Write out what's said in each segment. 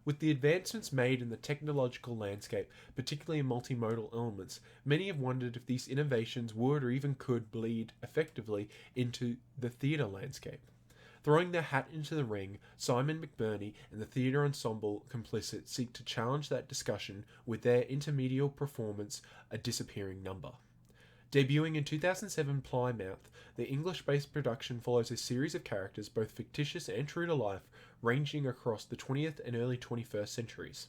With the advancements made in the technological landscape, particularly in multimodal elements, many have wondered if these innovations would or even could bleed effectively into the theatre landscape. Throwing their hat into the ring, Simon McBurney and the theatre ensemble Complicit seek to challenge that discussion with their intermediate performance, A Disappearing Number. Debuting in 2007 Plymouth, the English-based production follows a series of characters, both fictitious and true to life, ranging across the 20th and early 21st centuries.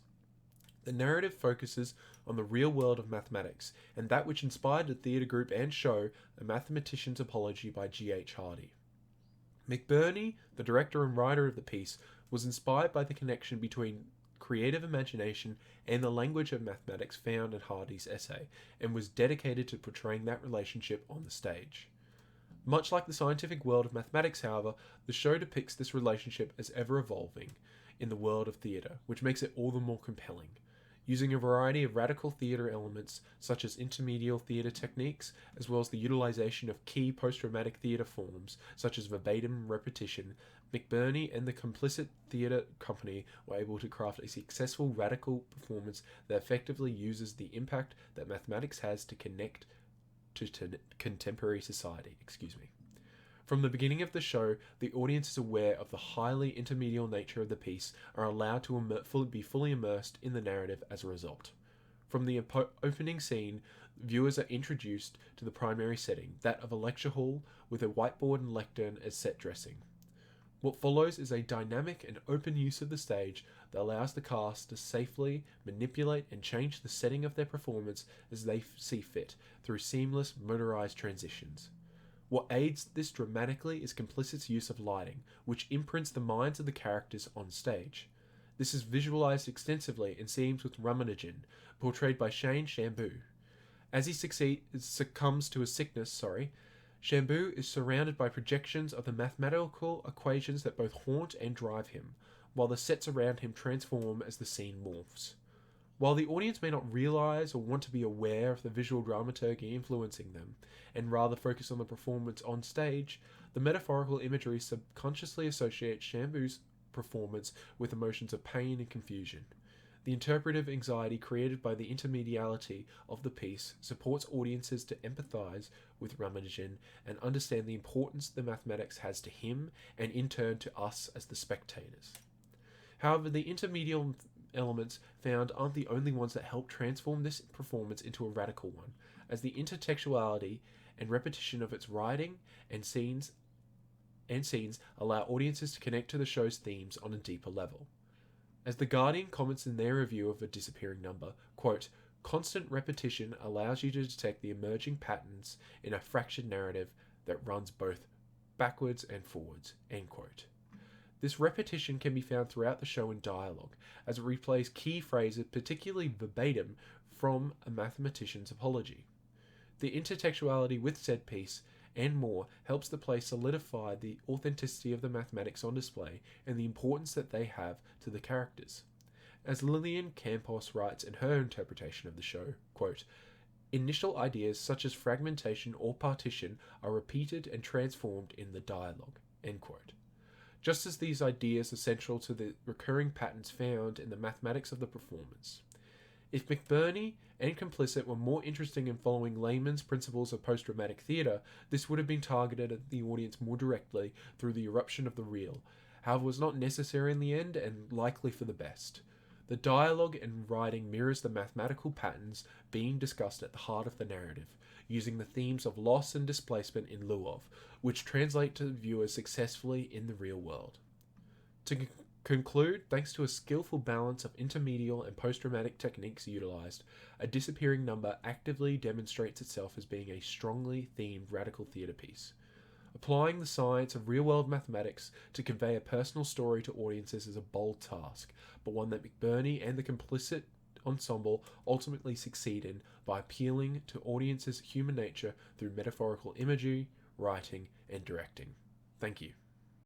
The narrative focuses on the real world of mathematics, and that which inspired the theatre group and show, A Mathematician's Apology by G.H. Hardy. McBurney, the director and writer of the piece, was inspired by the connection between creative imagination and the language of mathematics found in Hardy's essay, and was dedicated to portraying that relationship on the stage. Much like the scientific world of mathematics, however, the show depicts this relationship as ever evolving in the world of theatre, which makes it all the more compelling. Using a variety of radical theatre elements, such as intermedial theatre techniques, as well as the utilization of key post-dramatic theatre forms, such as verbatim repetition, McBurney and the Complicit Theatre Company were able to craft a successful radical performance that effectively uses the impact that mathematics has to connect to contemporary society. From the beginning of the show, the audience is aware of the highly intermedial nature of the piece, are allowed to be fully immersed in the narrative as a result. From the opening scene, viewers are introduced to the primary setting, that of a lecture hall with a whiteboard and lectern as set dressing. What follows is a dynamic and open use of the stage that allows the cast to safely manipulate and change the setting of their performance as they see fit through seamless motorized transitions. What aids this dramatically is Complicit's use of lighting, which imprints the minds of the characters on stage. This is visualized extensively in scenes with Ramanujan, portrayed by Shane Shambu. As he succumbs to a sickness, Shambu is surrounded by projections of the mathematical equations that both haunt and drive him, while the sets around him transform as the scene morphs. While the audience may not realize or want to be aware of the visual dramaturgy influencing them, and rather focus on the performance on stage, the metaphorical imagery subconsciously associates Shambu's performance with emotions of pain and confusion. The interpretive anxiety created by the intermediality of the piece supports audiences to empathize with Ramanujan and understand the importance the mathematics has to him and in turn to us as the spectators. However, the intermedial elements found aren't the only ones that help transform this performance into a radical one, as the intertextuality and repetition of its writing and scenes allow audiences to connect to the show's themes on a deeper level. As The Guardian comments in their review of A Disappearing Number, quote, "Constant repetition allows you to detect the emerging patterns in a fractured narrative that runs both backwards and forwards," end quote. This repetition can be found throughout the show in dialogue, as it replays key phrases, particularly verbatim, from A Mathematician's Apology. The intertextuality with said piece and more helps the play solidify the authenticity of the mathematics on display and the importance that they have to the characters. As Lillian Campos writes in her interpretation of the show, quote, "Initial ideas such as fragmentation or partition are repeated and transformed in the dialogue," end quote. Just as these ideas are central to the recurring patterns found in the mathematics of the performance. If McBurney and Complicit were more interested in following layman's principles of post-dramatic theatre, this would have been targeted at the audience more directly through the eruption of the real. However, it was not necessary in the end and likely for the best. The dialogue and writing mirrors the mathematical patterns being discussed at the heart of the narrative, using the themes of loss and displacement in lieu of, which translate to viewers successfully in the real world. To conclude, thanks to a skillful balance of intermedial and post-dramatic techniques utilized, A Disappearing Number actively demonstrates itself as being a strongly themed radical theatre piece. Applying the science of real-world mathematics to convey a personal story to audiences is a bold task, but one that McBurney and the Complicit ensemble ultimately succeed in by appealing to audiences' human nature through metaphorical imagery, writing, and directing. Thank you.